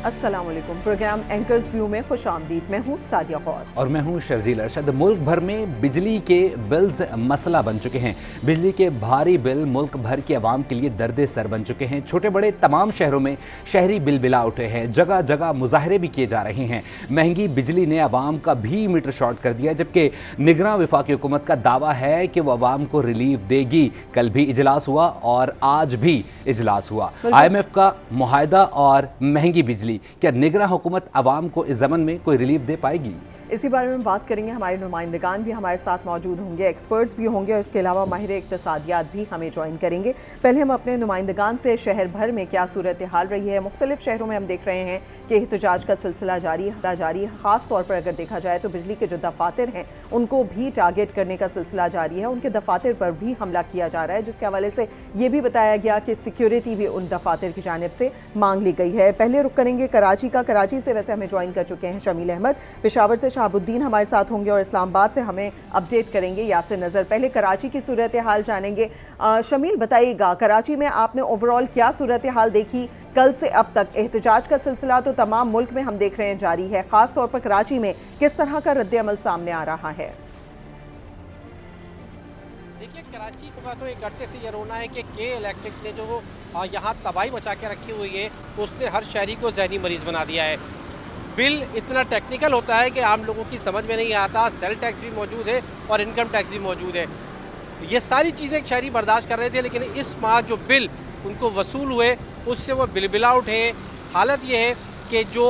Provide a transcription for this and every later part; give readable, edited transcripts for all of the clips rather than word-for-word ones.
अस्सलाम वालेकुम। Programme anchors view में खुश आमदीद। मैं हूँ सादिया गौस और मैं हूँ शर्जील अरशद। मुल्क भर में बिजली के बिल्स मसला बन चुके हैं। बिजली के भारी बिल मुल्क भर की आवाम के लिए दर्द सर बन चुके हैं। छोटे बड़े तमाम शहरों में शहरी बिल बिला उठे हैं। जगह जगह मुजाहरे भी किए जा रहे हैं। महंगी बिजली ने आवाम का भी मीटर शॉर्ट कर दिया, जबकि निगरां वफाकी हुकूमत का दावा है कि वो आवाम को रिलीफ देगी। कल भी इजलास हुआ और आज भी इजलास हुआ। IMF का मुआहदा और महंगी बिजली, क्या निगरां हुकूमत आवाम को इस ज़मन में कोई रिलीफ दे पाएगी? इसी बारे में बात करेंगे। हमारे नुमाइंदगान भी हमारे साथ मौजूद होंगे, एक्सपर्ट्स भी होंगे और इसके अलावा माहिर इक्तिसादियात भी हमें ज्वाइन करेंगे। पहले हम अपने नुमाइंदगान से शहर भर में क्या सूरत हाल रही है। मुख्तलिफ शहरों में हम देख रहे हैं कि एहतजाज का सिलसिला जारी है। ख़ास तौर पर अगर देखा जाए तो बिजली के जो दफातर हैं उनको भी टारगेट करने का सिलसिला जारी है। उनके दफातर पर भी हमला किया जा रहा है, जिसके हवाले से ये भी बताया गया कि सिक्योरिटी भी उन दफातर की जानिब से मांग ली गई है। पहले रुख करेंगे कराची का। कराची से वैसे हमें ज्वाइन कर चुके हैं शमील अहमद। पेशावर से शहाबुद्दीन हमारे साथ होंगे और इस्लामाबाद से हमें अपडेट करेंगे यासिर नज़र। पहले कराची की सूरत हाल जानेंगे। शमील, बताइएगा कराची में आपने ओवरऑल क्या सूरत हाल देखी कल से अब तक? एहतजाज का सिलसिला तो तमाम मुल्क में हम देख रहे हैं जारी है, खास तौर पर कराची में किस तरह का रद्द-ए-अमल सामने आ रहा है? देखिए, कराची का तो एक अरसे से ये रोना है कि के इलेक्ट्रिक ने जो यहाँ तबाही मचा के रखी हुई है उसने हर शहरी को जहनी मरीज बना दिया है। बिल इतना टेक्निकल होता है कि आम लोगों की समझ में नहीं आता। सेल टैक्स भी मौजूद है और इनकम टैक्स भी मौजूद है। ये सारी चीज़ें एक शहरी बर्दाश्त कर रहे थे, लेकिन इस माह जो बिल उनको वसूल हुए उससे वो बिलबिला उठे। हालत ये है कि जो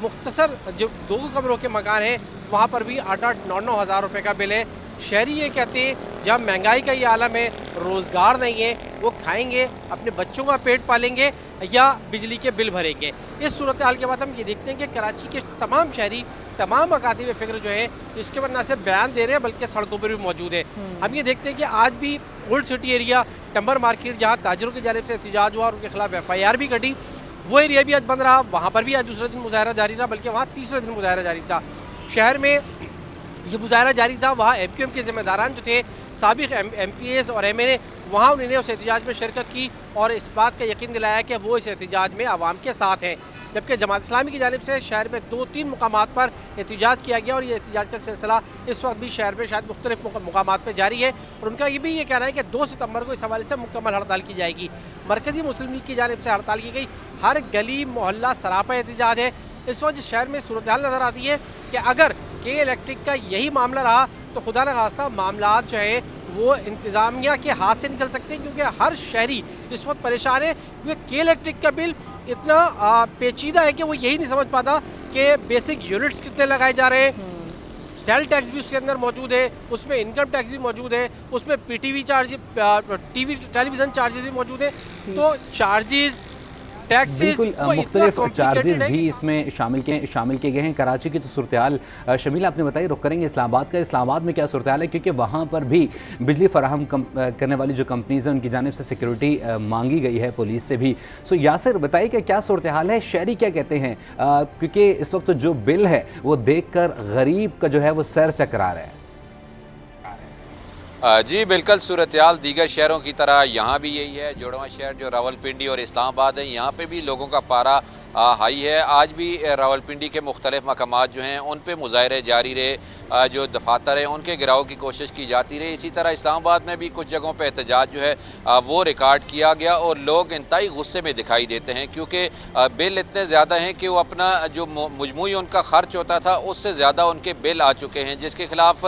मुख्तसर जो 2 कमरों के मकान हैं वहाँ पर भी 8-8, 9-9 हज़ार रुपये का बिल है। शहरी ये कहते हैं जब महंगाई का ये आलम है, रोज़गार नहीं है, वो खाएंगे, अपने बच्चों का पेट पालेंगे या बिजली के बिल भरेंगे। इस सूरत हाल के बाद हम ये देखते हैं कि कराची के तमाम शहरी, तमाम अकातिब फ़िक्र जो है इसके ऊपर न सिर्फ बयान दे रहे हैं बल्कि सड़कों पर भी मौजूद है। हम ये देखते हैं कि आज भी ओल्ड सिटी एरिया, टम्बर मार्केट, जहाँ ताजरों की जानिब से एहतजाज हुआ और उनके खिलाफ FIR भी कटी, वो एरिया भी आज बंद रहा। वहाँ पर भी आज दूसरे दिन मुजाहरा जारी रहा, बल्कि वहाँ तीसरे दिन मुजाहरा जारी था। शहर में ये मुजाहरा जारी था, वहाँ MQM के ज़िम्मेदारान जो थे, साबिक MPs और MNA, वहाँ उन्होंने उस एहतजाज में शिरकत की और इस बात का यकीन दिलाया कि वो इस एहतजाज में आवाम के साथ हैं। जबकि जमात इस्लामी की जानिब से शहर में 2-3 मुकामात पर एहतजाज किया गया और ये एहतजाज का सिलसिला इस वक्त भी शहर में शायद मुख्तलिफ मुकामात पर जारी है। और उनका ये भी ये कहना है कि 2 सितंबर को इस हवाले से मुकम्मल हड़ताल की जाएगी। मरकज़ी मुस्लिम लीग की जानिब से हड़ताल की गई। हर गली मोहल्ला सरापा एहतजाज है। इस वक्त शहर में सूरत हाल नज़र आती है कि अगर के इलेक्ट्रिक का यही मामला रहा तो खुदा न खास्ता मामला जो है वो इंतज़ामिया के हाथ से निकल सकते हैं, क्योंकि हर शहरी इस वक्त परेशान है क्योंकि के इलेक्ट्रिक का बिल इतना पेचीदा है कि वो यही नहीं समझ पाता कि बेसिक यूनिट्स कितने लगाए जा रहे हैं। सेल टैक्स भी उसके अंदर मौजूद है, उसमें इनकम टैक्स भी मौजूद है, उसमें PTV चार्ज, टेलीविज़न चार्जेस भी मौजूद है। तो चार्जेस, बिल्कुल मुख्तलिफ चार्जेस भी इसमें शामिल किए गए हैं। कराची की तो सूरत हाल शमील आपने बताई। रुख करेंगे इस्लामाबाद का। इस्लामाबाद में क्या सूरत हाल है, क्योंकि वहाँ पर भी बिजली फराहम करने वाली जो कंपनीज हैं उनकी जानिब से सिक्योरिटी मांगी गई है, पुलिस से भी। सो यासिर बताइए कि क्या सूरत हाल है, शहरी क्या कहते हैं, क्योंकि इस वक्त जो बिल है वो देख कर गरीब का जो है वो सर चकरा रहा है। जी बिल्कुल, सूरत हाल दीगर शहरों की तरह यहाँ भी यही है। जुड़वा शहर जो रावलपिंडी और इस्लामाबाद है, यहाँ पे भी लोगों का पारा हाई है। आज भी रावलपिंडी के मुख्तलिफ मकामात जो हैं उन पे मुजाहरे जारी रहे, जो दफातर हैं उनके गिराव की कोशिश की जाती रही। इसी तरह इस्लामाबाद में भी कुछ जगहों पे एहतजाज जो है वो रिकॉर्ड किया गया और लोग इंतहाई गुस्से में दिखाई देते हैं, क्योंकि बिल इतने ज़्यादा हैं कि वो अपना जो मजमूई उनका खर्च होता था उससे ज़्यादा उनके बिल आ चुके हैं, जिसके खिलाफ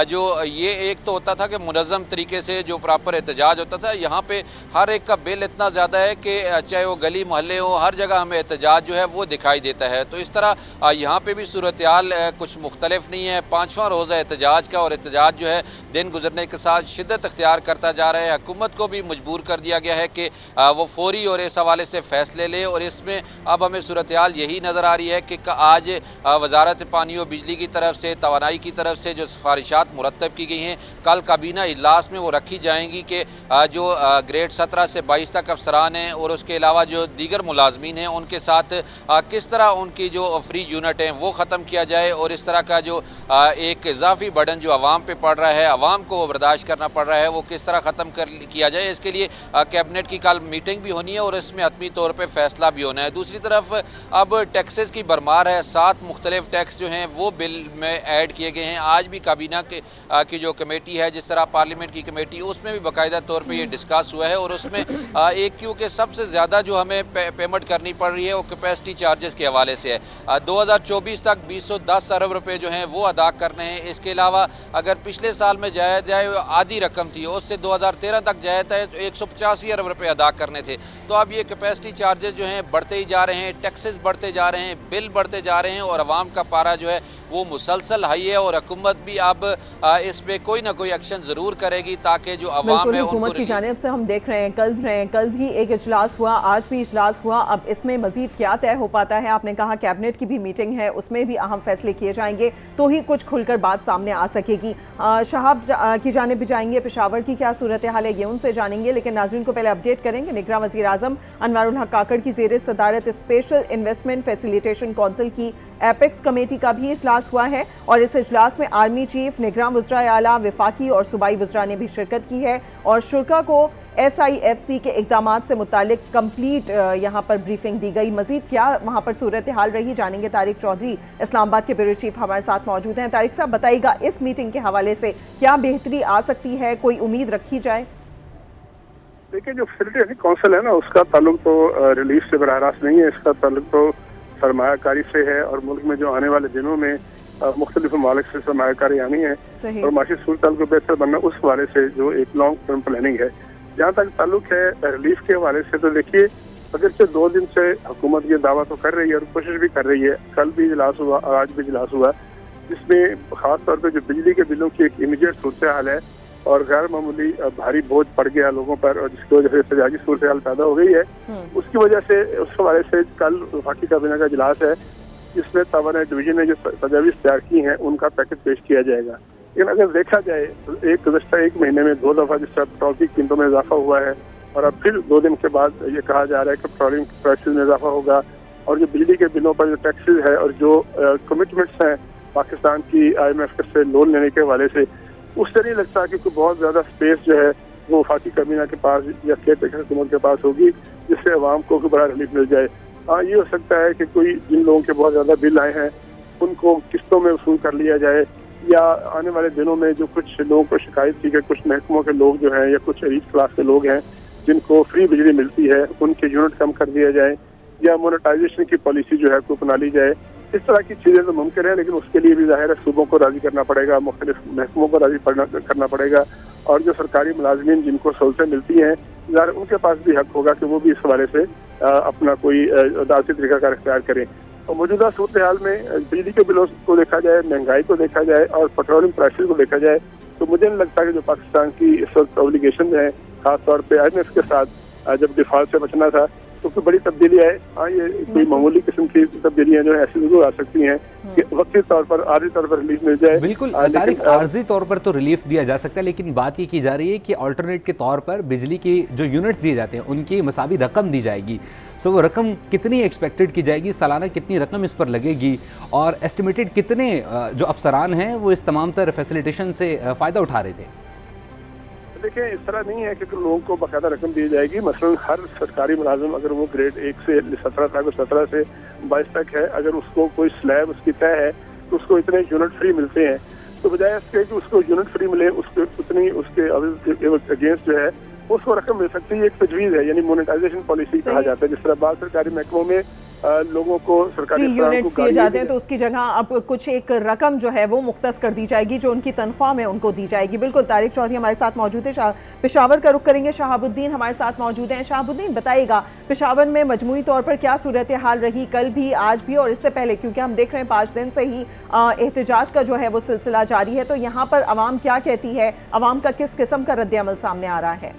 जो ये एक तो होता था कि मुनज़्ज़म तरीके से जो प्रॉपर एहतजाज होता था, यहाँ पे हर एक का बिल इतना ज़्यादा है कि चाहे वो गली मोहल्ले हो, हर जगह हमें एहतजाज जो है वो दिखाई देता है। तो इस तरह यहाँ पे भी सूरत हाल कुछ मुख्तलिफ नहीं है। 5वां रोज़ है एहतजाज का और एहतजाज जो है दिन गुजरने के साथ शिद्दत अख्तियार करता जा रहा है। हुकूमत को भी मजबूर कर दिया गया है कि वो फौरी और इस हवाले से फ़ैसले ले, और इसमें अब हमें सूरत हाल यही नज़र आ रही है कि आज वजारत पानी और बिजली की तरफ से, तवानाई की तरफ से जो सिफारिशात मुरतब की गई हैं, कल काबीना इजलास में वो रखी जाएंगी कि जो ग्रेड 17 से 22 तक अफसरान हैं और उसके अलावा जो दीगर मुलाजमीन हैं उनके साथ किस तरह उनकी जो फ्री यूनिट हैं वो ख़त्म किया जाए और इस तरह का जो एक इजाफी बर्डन जो आवाम पे पड़ रहा है, आवाम को वो बर्दाश्त करना पड़ रहा है, वो किस तरह ख़त्म किया जाए। इसके लिए कैबिनेट की कल मीटिंग भी होनी है और इसमें हतमी तौर पर फैसला भी होना है। दूसरी तरफ अब टैक्सेस की भरमार है, 7 मुख्तलिफ टैक्स जो हैं वो बिल में ऐड किए गए हैं। आज भी काबीना की जो कमेटी है, जिस तरह पार्लियामेंट की कमेटी, उसमें भी बाकायदा तौर पे ये डिस्कस हुआ है और उसमें एक क्योंकि सबसे ज़्यादा जो हमें पेमेंट करनी पड़ रही है वो कैपेसिटी चार्जेस के हवाले से है। 2024 तक 210 अरब रुपए जो हैं वो अदा करने हैं। इसके अलावा अगर पिछले साल में जाया जाए आधी रकम थी, उससे 2013 तक जाया था तो 185 अरब रुपए अदा करने थे। तो अब ये कैपेसिटी चार्जेस जो हैं बढ़ते ही जा रहे हैं, टैक्सेस बढ़ते जा रहे हैं, बिल बढ़ते जा रहे हैं और आवाम का पारा जो है वो मुसलसल हाई है। और हुकूमत भी अब इस पे कोई ना कोई एक्शन ज़रूर करेगी ताकि जो आवाम है हुकूमत की जानिब से हम देख रहे हैं कल भी एक इजलास हुआ, आज भी इजलास हुआ। अब इसमें मजीद क्या तय हो पाता है? आपने कहा कैबिनेट की भी मीटिंग है, उसमें भी अहम फैसले किए जाएंगे तो ही कुछ खुलकर बात सामने आ सकेगी। शहाब की जानिब भी जाएंगे, पेशावर की क्या सूरत हाल है ये उनसे जानेंगे, लेकिन नाज़रीन को पहले अपडेट करेंगे। निगरान वज़ीर आज़म अनवारुल हक काकड़ की ज़ेर सदारत स्पेशल इन्वेस्टमेंट फैसिलिटेशन काउंसिल की एपेक्स कमेटी का भी इजलास हुआ है और इस इजलास में आर्मी चीफ, निगरान वज़राए आला, वफाकी और सूबाई वज़रा ने भी शिरकत की है और शुरा को SIFC के इक़दामात से मुतालिक कंप्लीट यहाँ पर ब्रीफिंग दी गई। मजीद क्या वहाँ पर सूरत हाल रही जानेंगे। तारिक चौधरी इस्लामाबाद के ब्यूरो चीफ हमारे साथ मौजूद हैं। तारिक साहब बताइएगा, इस मीटिंग के हवाले से क्या बेहतरी आ सकती है, कोई उम्मीद रखी जाए? देखिए, जो फैसिलिटी काउंसिल है ना, उसका ताल्लुक तो रिलीफ से बराह रास्त नहीं है, इसका ताल्लुक तो सरमायाकारी से है और मुल्क में जो आने वाले दिनों में मुख्तलिफ ममालिक से सरमायाकारी आनी है और माशी सूरत को बेहतर बनना, उस हवाले से जो एक लॉन्ग टर्म प्लानिंग है। जहाँ तक ताल्लुक है रिलीफ के हवाले से, तो देखिए अगरचे 2 दिन से हुकूमत ये दावा तो कर रही है और कोशिश भी कर रही है। कल भी इजलास हुआ और आज भी इजलास हुआ, जिसमें खास तौर पे जो बिजली के बिलों की एक इमीडिएट सूरत हाल है और गैर मामूली भारी बोझ पड़ गया लोगों पर और जिसकी वजह से सजागी सूरत हाल पैदा हो गई है, उसकी वजह से उस हवाले से कल वफाकी काबीना का इजलास है, जिसमें तवाना डिवीजन ने जो तजावीज़ तैयार की हैं उनका पैकेज पेश किया जाएगा। लेकिन अगर देखा जाए तो एक महीने में 2 दफ़ा जिस तरह पेट्रोल की कीमतों में इजाफा हुआ है और अब फिर 2 दिन के बाद ये कहा जा रहा है कि पेट्रोलियम प्राइसेस में इजाफा होगा और जो बिजली के बिलों पर जो टैक्सेस है और जो कमिटमेंट्स हैं पाकिस्तान की IMF से लोन लेने के हवाले से, उससे नहीं लगता कि कोई बहुत ज़्यादा स्पेस जो है वो वफाकी काबीना के पास या केयर हुकूमत के पास होगी जिससे अवाम को कोई बड़ा रिलीफ मिल जाए। हाँ, ये हो सकता है कि कोई जिन लोगों के बहुत ज़्यादा बिल आए हैं उनको किस्तों में वसूल कर लिया जाए, या आने वाले दिनों में जो कुछ लोगों को शिकायत थी कि कुछ महकमों के लोग जो हैं या कुछ रीच क्लास के लोग हैं जिनको फ्री बिजली मिलती है, उनके यूनिट कम कर दिया जाए या मोनेटाइजेशन की पॉलिसी जो है को अपना ली जाए। इस तरह की चीज़ें तो मुमकिन है, लेकिन उसके लिए भी ज़ाहिर है सूबों को राज़ी करना पड़ेगा, मुख्तलिफ महकमों को राज़ी करना पड़ेगा और जो सरकारी मुलाजमीन जिनको सहूलतें मिलती हैं ज़ाहिर उनके पास भी हक होगा कि वो भी इस हवाले से अपना कोई अदालती तरीक़ाकार इख्तियार करें। और मौजूदा सूरत हाल में बिजली के बिलों को देखा जाए, महंगाई को देखा जाए और पेट्रोलियम प्राइसेस को देखा जाए, तो मुझे नहीं लगता कि जो पाकिस्तान की इस वक्त ऑब्लिगेशन है, खासतौर पे IMF के साथ जब डिफॉल्ट से बचना था, तो कोई बड़ी तब्दीली है। हाँ, ये कोई मामूली किस्म की तब्दीलियां जो है ऐसी जरूर आ सकती हैं कि वक्ती तौर पर, आर्जी तौर पर रिलीफ मिल जाए। बिल्कुल तारिक, आर्जी तौर पर तो रिलीफ दिया जा सकता है, लेकिन बात ये की जा रही है कि अल्टरनेट के तौर पर बिजली की जो यूनिट्स दिए जाते हैं उनकी मसावी रकम दी जाएगी। सो वो रकम कितनी एक्सपेक्टेड की जाएगी, सालाना कितनी रकम इस पर लगेगी और एस्टिमेटेड कितने जो अफसरान हैं वो इस तमाम तर फैसिलिटेशन से फ़ायदा उठा रहे थे? देखिए, इस तरह नहीं है कि लोगों को बाकायदा रकम दी जाएगी। मसलन हर सरकारी मुलाजिम अगर वो ग्रेड 1 से 17 तक, 17 से 22 तक है, अगर उसको कोई स्लैब उसकी तय है तो उसको इतने यूनिट फ्री मिलते हैं, तो बजाय इसके कि उसको यूनिट फ्री मिले उसके उतनी उसके अगेंस्ट जो है उसको रकम मिल सकती है। एक तजवीज़ है, यानी मोनेटाइजेशन पॉलिसी कहा जाता है। जिस तरह बाद सरकारी महकमों में लोगों को सरकारी यूनिट्स दिए जाते हैं तो उसकी जगह अब कुछ एक रकम जो है वो मुख्तस कर दी जाएगी जो उनकी तनख्वाह में उनको दी जाएगी। बिल्कुल, तारिक चौधरी हमारे साथ मौजूद है, पेशावर का रुख करेंगे। शहाबुद्दीन हमारे साथ मौजूद हैं। शहाबुद्दीन, बताइएगा पेशावर में मजमूई तौर पर क्या सूरत हाल रही, कल भी, आज भी और इससे पहले, क्योंकि हम देख रहे हैं 5 दिन से ही एहतजाज का जो है वो सिलसिला जारी है, तो यहाँ पर आवाम क्या कहती है, आवाम का किस किस्म का रद्द अमल सामने आ रहा है?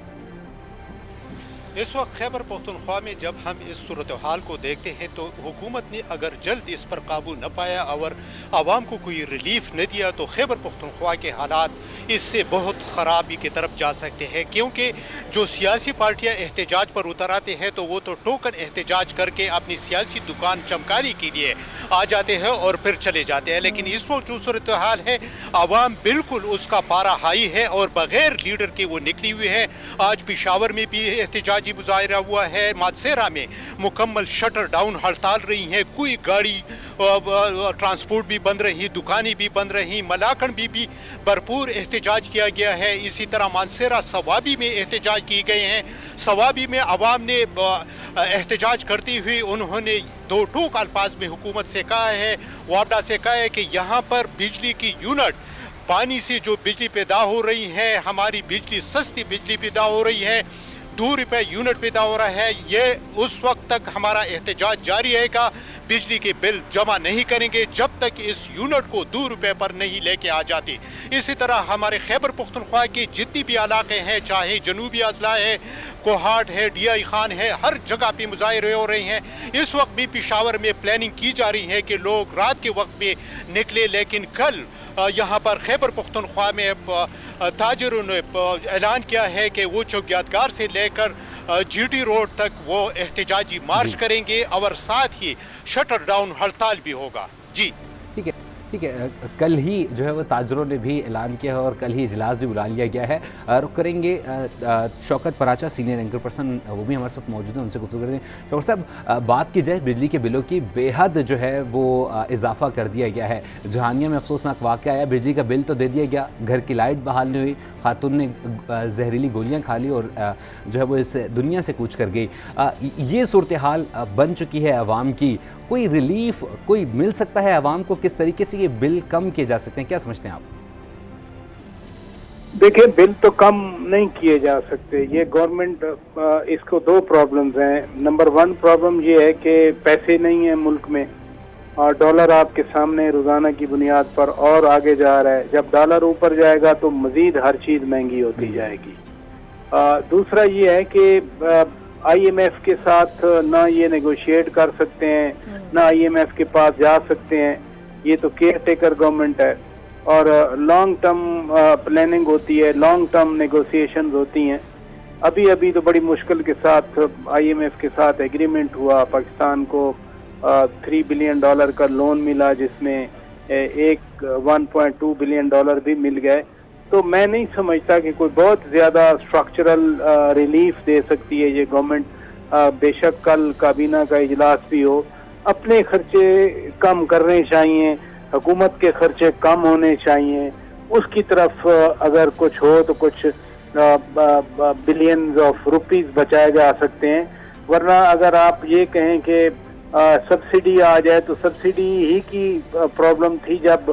اس وقت خیبر پختونخوا میں جب ہم اس صورتحال کو دیکھتے ہیں تو حکومت نے اگر جلد اس پر قابو نہ پایا اور عوام کو کوئی ریلیف نہ دیا تو خیبر پختونخوا کے حالات اس سے بہت خرابی کی طرف جا سکتے ہیں، کیونکہ جو سیاسی پارٹیاں احتجاج پر اتر آتے ہیں تو وہ تو ٹوکن احتجاج کر کے اپنی سیاسی دکان چمکانے کے لیے آ جاتے ہیں اور پھر چلے جاتے ہیں، لیکن اس وقت جو صورتحال ہے عوام بالکل اس کا پارا ہائی ہے اور بغیر لیڈر کے وہ نکلی ہوئی ہے۔ آج پشاور میں بھی احتجاجی مظاہرہ ہوا ہے، ماتسیرا میں مکمل شٹر ڈاؤن ہڑتال رہی ہے، کوئی گاڑی ٹرانسپورٹ بھی بند رہی، دکانیں بھی بند رہی، ملاکنڈ بھی بھرپور احتجاج کیا گیا ہے۔ اسی طرح مانسیرا سوابی میں احتجاج کیے گئے ہیں۔ سوابی میں عوام نے احتجاج کرتے ہوئے انہوں نے دو ٹوک الفاظ میں حکومت سے کہا ہے، وابڈا سے کہا ہے کہ یہاں پر بجلی کی یونٹ پانی سے جو بجلی پیدا ہو رہی ہے، ہماری بجلی سستی بجلی پیدا ہو رہی ہے، 2 روپے یونٹ پیدا ہو رہا ہے، یہ اس وقت تک ہمارا احتجاج جاری رہے گا۔ بجلی کے بل جمع نہیں کریں گے جب تک اس یونٹ کو 2 روپے پر نہیں لے کے آ جاتے۔ اسی طرح ہمارے خیبر پختونخوا کے جتنی بھی علاقے ہیں، چاہے جنوبی اضلاع ہے، کوہاٹ ہے، ڈی آئی خان ہے، ہر جگہ پہ مظاہرے ہو رہے ہیں۔ اس وقت بھی پشاور میں پلاننگ کی جا رہی ہے کہ لوگ رات کے وقت میں نکلے، لیکن کل یہاں پر خیبر پختونخوا میں تاجروں نے اعلان کیا ہے کہ وہ چوکیاتگار سے لے کر جی ٹی روڈ تک وہ احتجاجی مارچ کریں گے اور ساتھ ہی شٹر ڈاؤن ہڑتال بھی ہوگا۔ جی ٹھیک ہے ٹھیک ہے، کل ہی جو ہے وہ تاجروں نے بھی اعلان کیا ہے اور کل ہی اجلاس بھی بلا لیا گیا ہے۔ رخ کریں گے شوکت پراچا، سینئر اینکر پرسن، وہ بھی ہمارے ساتھ موجود ہیں، ان سے گفتگو کرتے ہیں۔ ڈاکٹر صاحب، بات کی جائے بجلی کے بلوں کی، بے حد جو ہے وہ اضافہ کر دیا گیا ہے۔ جہانیہ میں افسوسناک واقعہ آیا، بجلی کا بل تو دے دیا گیا، گھر کی لائٹ بحال نہیں ہوئی، خاتون نے زہریلی گولیاں کھا لی اور جو ہے وہ اس دنیا سے کوچ کر گئی۔ یہ صورتحال بن چکی ہے عوام کی، کوئی ریلیف کوئی مل سکتا ہے عوام کو؟ کس طریقے سے یہ بل کم کیے جا سکتے ہیں، کیا سمجھتے ہیں آپ؟ دیکھیں، بل تو کم نہیں کیے جا سکتے۔ یہ گورنمنٹ، اس کو 2 پرابلمز ہیں۔ نمبر 1 پرابلم یہ ہے کہ پیسے نہیں ہیں ملک میں، اور ڈالر آپ کے سامنے روزانہ کی بنیاد پر اور آگے جا رہا ہے۔ جب ڈالر اوپر جائے گا تو مزید ہر چیز مہنگی ہوتی جائے گی۔ دوسرا یہ ہے کہ آئی ایم ایف کے ساتھ نہ یہ نیگوشیٹ کر سکتے ہیں، نہ آئی ایم ایف کے پاس جا سکتے ہیں۔ یہ تو کیئر ٹیکر گورنمنٹ ہے اور لانگ ٹرم پلاننگ ہوتی ہے، لانگ ٹرم نیگوسیشنز ہوتی ہیں۔ ابھی تو بڑی مشکل کے ساتھ آئی ایم ایف کے ساتھ ایگریمنٹ ہوا، پاکستان کو $3 بلین کا لون ملا، جس میں ایک $1.2 بلین بھی مل گئے۔ تو میں نہیں سمجھتا کہ کوئی بہت زیادہ اسٹرکچرل ریلیف دے سکتی ہے یہ گورنمنٹ۔ بے شک کل کابینہ کا اجلاس بھی ہو، اپنے خرچے کم کرنے چاہیے، حکومت کے خرچے کم ہونے چاہیے، اس کی طرف اگر کچھ ہو تو کچھ بلینز آف روپیز بچائے جا سکتے ہیں۔ ورنہ اگر آپ یہ کہیں کہ سبسڈی آ جائے تو سبسڈی ہی کی پرابلم تھی جب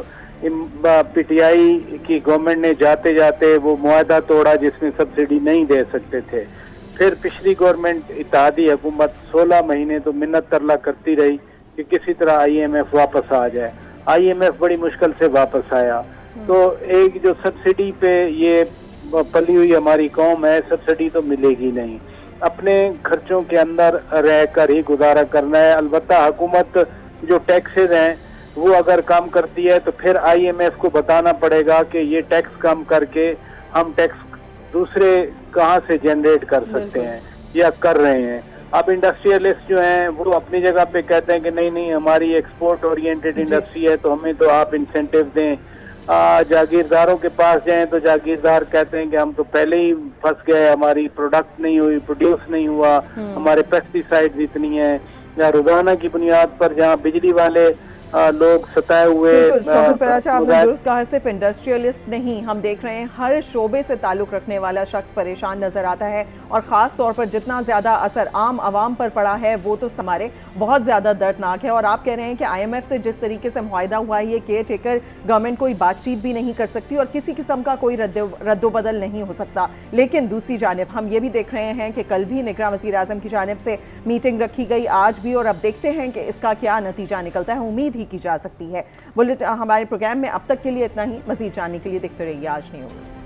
پی ٹی آئی کی گورنمنٹ نے جاتے جاتے وہ معاہدہ توڑا جس میں سبسڈی نہیں دے سکتے تھے۔ پھر پچھلی گورنمنٹ اتحادی حکومت 16 مہینے تو منت ترلا کرتی رہی کہ کسی طرح آئی ایم ایف واپس آ جائے۔ آئی ایم ایف بڑی مشکل سے واپس آیا۔ تو ایک جو سبسڈی پہ یہ پلی ہوئی ہماری قوم ہے، سبسڈی تو ملے گی نہیں، اپنے خرچوں کے اندر رہ کر ہی گزارا کرنا ہے۔ البتہ حکومت جو ٹیکسز ہیں وہ اگر کم کرتی ہے تو پھر آئی ایم ایف کو بتانا پڑے گا کہ یہ ٹیکس کم کر کے ہم ٹیکس دوسرے کہاں سے جنریٹ کر سکتے ہیں یا کر رہے ہیں۔ اب انڈسٹریلسٹ جو ہیں وہ اپنی جگہ پہ کہتے ہیں کہ نہیں ہماری ایکسپورٹ اورینٹڈ انڈسٹری ہے تو ہمیں تو آپ انسینٹیو دیں۔ جاگیرداروں کے پاس جائیں تو جاگیردار کہتے ہیں کہ ہم تو پہلے ہی پھنس گئے، ہماری پروڈکٹ نہیں ہوئی، پروڈیوس نہیں ہوا، ہمارے پیسٹی سائڈز اتنی ہیں، یا روزانہ کی بنیاد پر جہاں بجلی والے لوگ ستائے ہوئے۔ شوکت پراچا، آپ نے درست کہا، صرف انڈسٹریلسٹ نہیں، ہم دیکھ رہے ہیں ہر شعبے سے تعلق رکھنے والا شخص پریشان نظر آتا ہے، اور خاص طور پر جتنا زیادہ اثر عام عوام پر پڑا ہے وہ تو ہمارے بہت زیادہ دردناک ہے۔ اور آپ کہہ رہے ہیں کہ آئی ایم ایف سے جس طریقے سے معاہدہ ہوا ہے، یہ کیئر ٹیکر گورنمنٹ کوئی بات چیت بھی نہیں کر سکتی اور کسی قسم کا کوئی رد و بدل نہیں ہو سکتا۔ لیکن دوسری جانب ہم یہ بھی دیکھ رہے ہیں کہ کل بھی نگراں وزیر اعظم کی جانب سے میٹنگ رکھی گئی، آج بھی، اور اب دیکھتے ہیں کہ اس کا کیا نتیجہ نکلتا ہے۔ امید ہی کی جا سکتی ہے۔ ہمارے پروگرام میں اب تک کے لیے اتنا ہی، مزید جاننے کے لیے دیکھتے رہیے آج نیوز۔